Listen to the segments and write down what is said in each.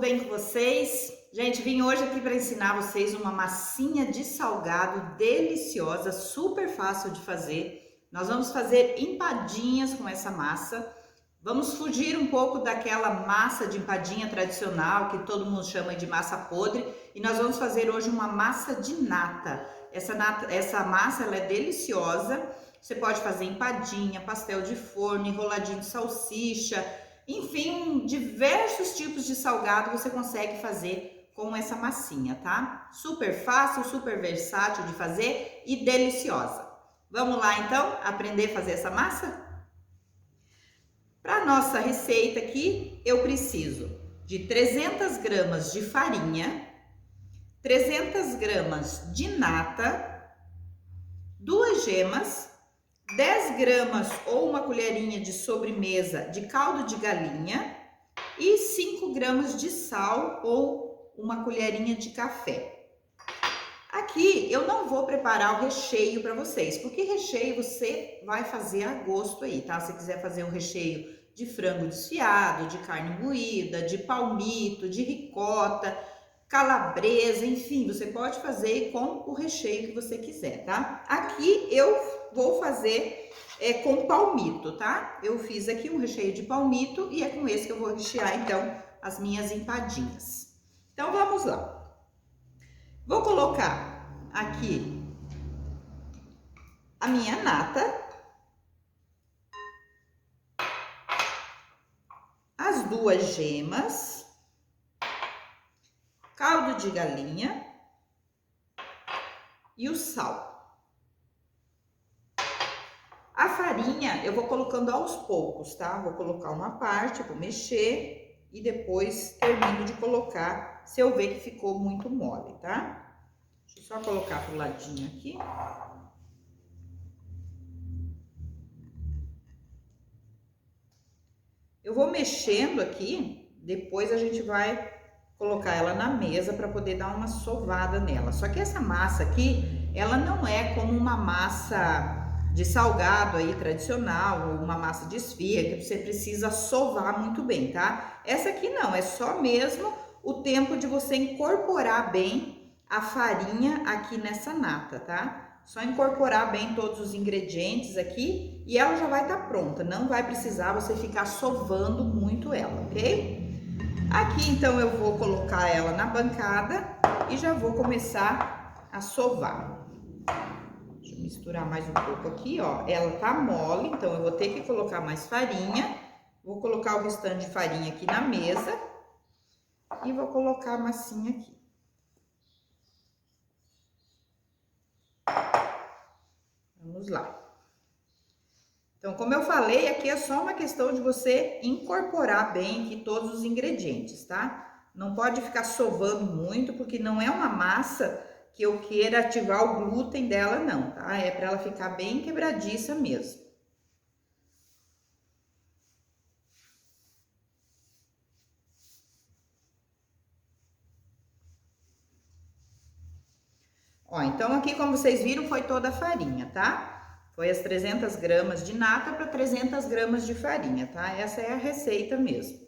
bem com vocês? Gente, vim hoje aqui para ensinar vocês uma massinha de salgado deliciosa, super fácil de fazer. Nós vamos fazer empadinhas com essa massa. Vamos fugir um pouco daquela massa de empadinha tradicional que todo mundo chama de massa podre e nós vamos fazer hoje uma massa de nata. Essa massa ela é deliciosa. Você pode fazer empadinha, pastel de forno, enroladinho de salsicha. Enfim, diversos tipos de salgado você consegue fazer com essa massinha, tá? Super fácil, super versátil de fazer e deliciosa. Vamos lá então aprender a fazer essa massa? Para nossa receita aqui, eu preciso de 300 gramas de farinha, 300 gramas de nata, 2 gemas, 10 gramas ou uma colherinha de sobremesa de caldo de galinha e 5 gramas de sal ou uma colherinha de café. Aqui eu não vou preparar o recheio para vocês, porque recheio você vai fazer a gosto aí, tá? Se quiser fazer um recheio de frango desfiado, de carne moída, de palmito, de ricota, calabresa, enfim, você pode fazer com o recheio que você quiser, tá? Aqui eu vou fazer com palmito, tá? Eu fiz aqui um recheio de palmito e é com esse que eu vou rechear, então, as minhas empadinhas. Então, vamos lá. Vou colocar aqui a minha nata, as 2 gemas, caldo de galinha e o sal. A farinha eu vou colocando aos poucos, tá? Vou colocar uma parte, vou mexer e depois termino de colocar se eu ver que ficou muito mole, tá? Deixa eu só colocar pro ladinho aqui. Eu vou mexendo aqui, depois a gente vai colocar ela na mesa para poder dar uma sovada nela. Só que essa massa aqui, ela não é como uma massa de salgado aí tradicional, ou uma massa de esfirra, que você precisa sovar muito bem, tá? Essa aqui não, é só mesmo o tempo de você incorporar bem a farinha aqui nessa nata, tá? Só incorporar bem todos os ingredientes aqui e ela já vai estar pronta, não vai precisar você ficar sovando muito ela, ok? Aqui então eu vou colocar ela na bancada e já vou começar a sovar. Deixa eu misturar mais um pouco aqui, ó. Ela tá mole, então eu vou ter que colocar mais farinha. Vou colocar o restante de farinha aqui na mesa e vou colocar a massinha aqui. Vamos lá. Então, como eu falei, aqui é só uma questão de você incorporar bem aqui todos os ingredientes, tá? Não pode ficar sovando muito, porque não é uma massa que eu queira ativar o glúten dela, não, tá? É para ela ficar bem quebradiça mesmo. Ó, então aqui, como vocês viram, foi toda a farinha, tá? Foi as 300 gramas de nata para 300 gramas de farinha, tá? Essa é a receita mesmo.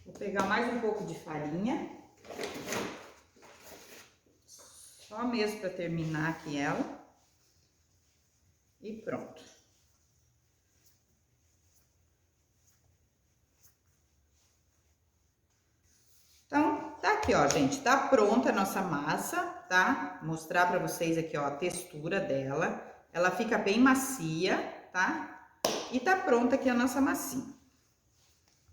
Vou pegar mais um pouco de farinha. Só mesmo para terminar aqui ela. E pronto. Então, tá aqui, ó, gente. Tá pronta a nossa massa, tá? Vou mostrar pra vocês aqui, ó, a textura dela. Ela fica bem macia, tá? E tá pronta aqui a nossa massinha.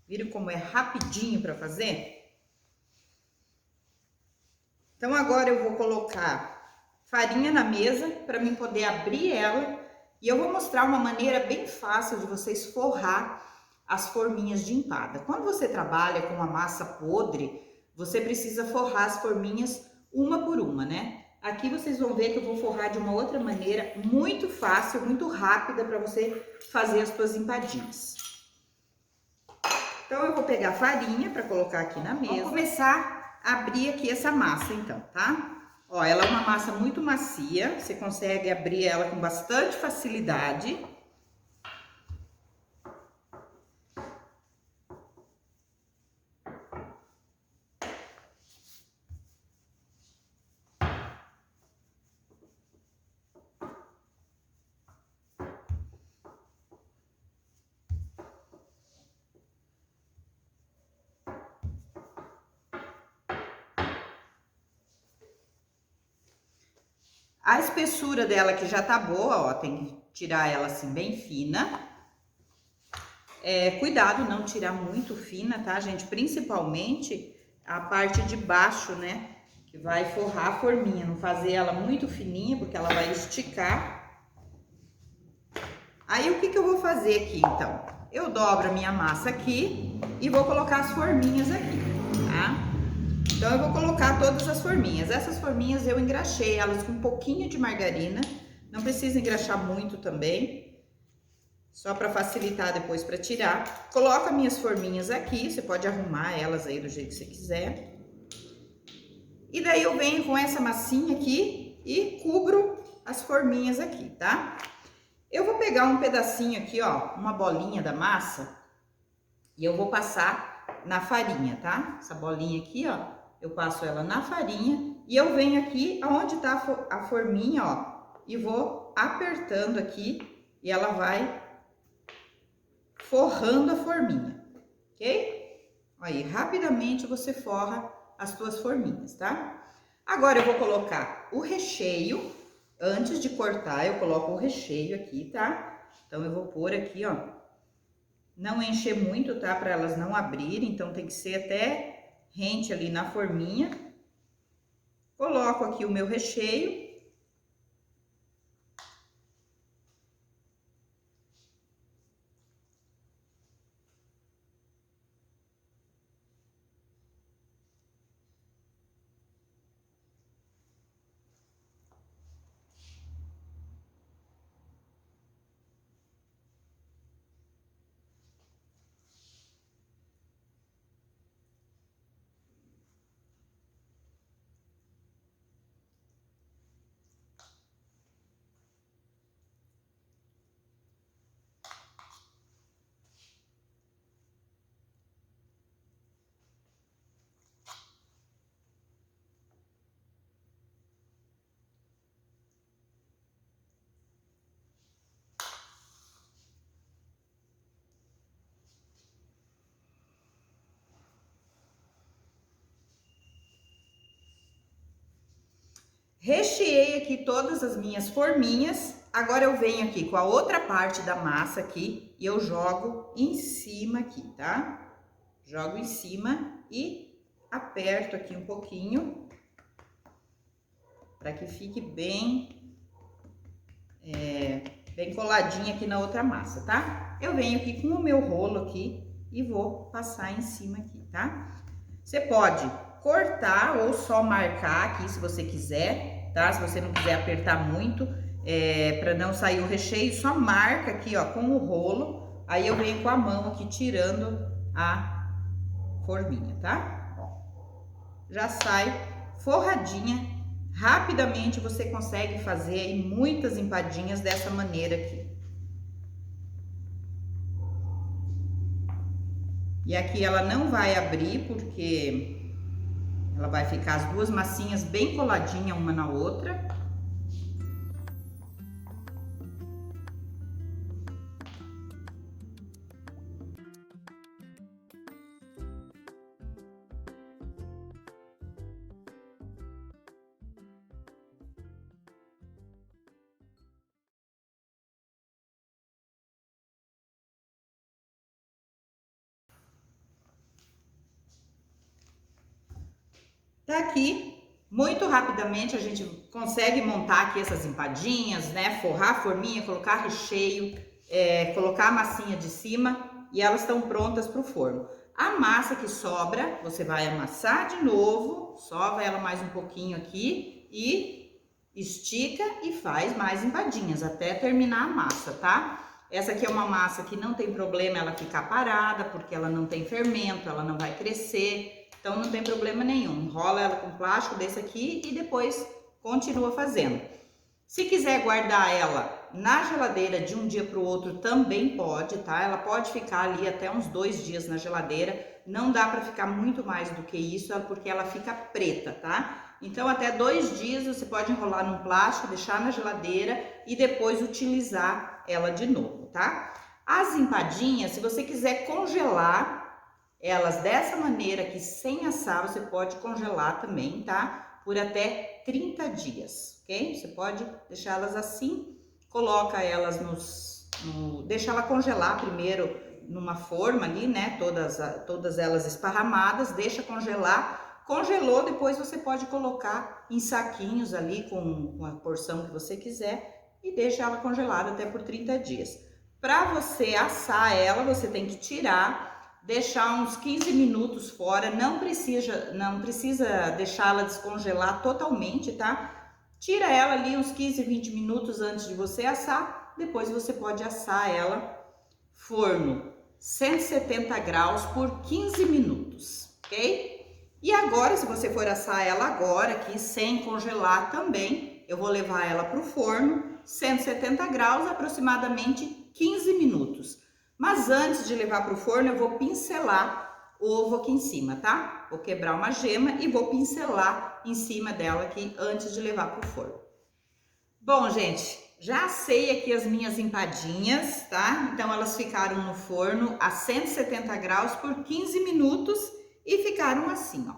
Viram como é rapidinho pra fazer? Então, agora eu vou colocar farinha na mesa pra mim poder abrir ela. E eu vou mostrar uma maneira bem fácil de vocês forrar as forminhas de empada. Quando você trabalha com uma massa podre, você precisa forrar as forminhas uma por uma, né? Aqui vocês vão ver que eu vou forrar de uma outra maneira muito fácil, muito rápida para você fazer as suas empadinhas. Então, eu vou pegar a farinha para colocar aqui na mesa. Vou começar a abrir aqui essa massa, então, tá? Ó, ela é uma massa muito macia, você consegue abrir ela com bastante facilidade. A espessura dela que já tá boa, ó, tem que tirar ela assim bem fina. Cuidado não tirar muito fina, tá, gente? Principalmente a parte de baixo, né? Que vai forrar a forminha. Não fazer ela muito fininha, porque ela vai esticar. Aí, o que que eu vou fazer aqui, então? Eu dobro a minha massa aqui e vou colocar as forminhas aqui, tá? Então, eu vou colocar todas as forminhas. Essas forminhas eu engraxei elas com um pouquinho de margarina. Não precisa engraxar muito também. Só para facilitar depois para tirar. Coloco as minhas forminhas aqui. Você pode arrumar elas aí do jeito que você quiser. E daí eu venho com essa massinha aqui e cubro as forminhas aqui, tá? Eu vou pegar um pedacinho aqui, ó, uma bolinha da massa. E eu vou passar na farinha, tá? Essa bolinha aqui, ó. Eu passo ela na farinha e eu venho aqui aonde tá a forminha, ó, e vou apertando aqui e ela vai forrando a forminha, ok? Aí, rapidamente você forra as tuas forminhas, tá? Agora eu vou colocar o recheio, antes de cortar eu coloco o recheio aqui, tá? Então eu vou pôr aqui, ó, não encher muito, tá? Para elas não abrirem, então tem que ser até rente ali na forminha. Coloco aqui o meu recheio. Recheei aqui todas as minhas forminhas. Agora eu venho aqui com a outra parte da massa aqui e eu jogo em cima aqui, tá? Jogo em cima e aperto aqui um pouquinho para que fique bem, bem coladinha aqui na outra massa, tá? Eu venho aqui com o meu rolo aqui e vou passar em cima aqui, tá? Você pode cortar ou só marcar aqui se você quiser, tá? Se você não quiser apertar muito, para não sair o recheio, só marca aqui, ó, com o rolo. Aí eu venho com a mão aqui tirando a forminha, tá? Ó, já sai forradinha. Rapidamente você consegue fazer aí muitas empadinhas dessa maneira aqui. E aqui ela não vai abrir porque ela vai ficar as duas massinhas bem coladinhas uma na outra. Tá aqui, muito rapidamente a gente consegue montar aqui essas empadinhas, né? Forrar a forminha, colocar recheio, colocar a massinha de cima e elas estão prontas para o forno. A massa que sobra, você vai amassar de novo, sova ela mais um pouquinho aqui e estica e faz mais empadinhas até terminar a massa, tá? Essa aqui é uma massa que não tem problema ela ficar parada, porque ela não tem fermento, ela não vai crescer, então não tem problema nenhum. Enrola ela com plástico desse aqui e depois continua fazendo. Se quiser guardar ela na geladeira de um dia para o outro, também pode, tá? Ela pode ficar ali até uns 2 dias na geladeira. Não dá para ficar muito mais do que isso, porque ela fica preta, tá? Então, até 2 dias você pode enrolar num plástico, deixar na geladeira e depois utilizar ela de novo, tá? As empadinhas, se você quiser congelar elas dessa maneira aqui, sem assar, você pode congelar também, tá? Por até 30 dias, ok? Você pode deixar elas assim, coloca elas deixa ela congelar primeiro numa forma ali, né? Todas elas esparramadas, deixa congelar. Congelou, depois você pode colocar em saquinhos ali com a porção que você quiser e deixa ela congelada até por 30 dias. Para você assar ela, você tem que tirar, deixar uns 15 minutos fora, não precisa deixá-la descongelar totalmente, tá? Tira ela ali uns 15, 20 minutos antes de você assar, depois você pode assar ela forno 170 graus por 15 minutos, ok? E agora, se você for assar ela agora aqui, sem congelar também, eu vou levar ela para o forno, 170 graus, aproximadamente 15 minutos. Mas antes de levar para o forno, eu vou pincelar o ovo aqui em cima, tá? Vou quebrar uma gema e vou pincelar em cima dela aqui antes de levar para o forno. Bom, gente, já assei aqui as minhas empadinhas, tá? Então, elas ficaram no forno a 170 graus por 15 minutos e ficaram assim, ó,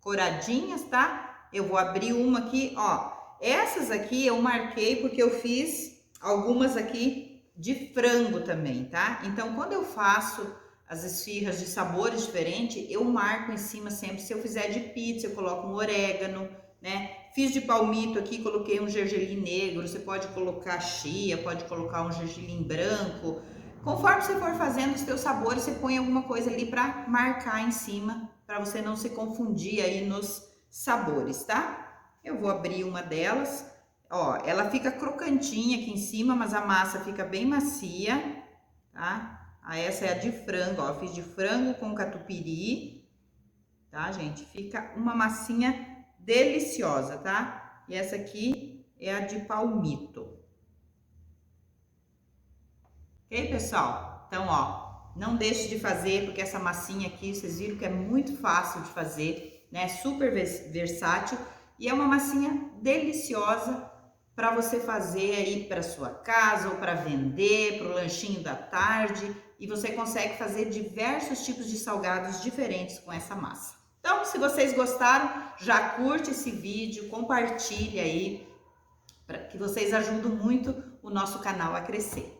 coradinhas, tá? Eu vou abrir uma aqui, ó. Essas aqui eu marquei porque eu fiz algumas aqui de frango também, tá? Então, quando eu faço as esfirras de sabores diferentes, eu marco em cima sempre. Se eu fizer de pizza, eu coloco um orégano, né? Fiz de palmito aqui, coloquei um gergelim negro. Você pode colocar chia, pode colocar um gergelim branco. Conforme você for fazendo os seus sabores, você põe alguma coisa ali para marcar em cima, para você não se confundir aí nos sabores, tá? Eu vou abrir uma delas. Ó, ela fica crocantinha aqui em cima, mas a massa fica bem macia, tá? Essa é a de frango, ó. Eu fiz de frango com catupiry, tá, gente? Fica uma massinha deliciosa, tá? E essa aqui é a de palmito. Ok, pessoal? Então, ó, não deixe de fazer, porque essa massinha aqui, vocês viram que é muito fácil de fazer, né? Super versátil e é uma massinha deliciosa para você fazer aí para sua casa ou para vender, para o lanchinho da tarde, e você consegue fazer diversos tipos de salgados diferentes com essa massa. Então, se vocês gostaram, já curte esse vídeo, compartilhe aí, para que vocês ajudam muito o nosso canal a crescer.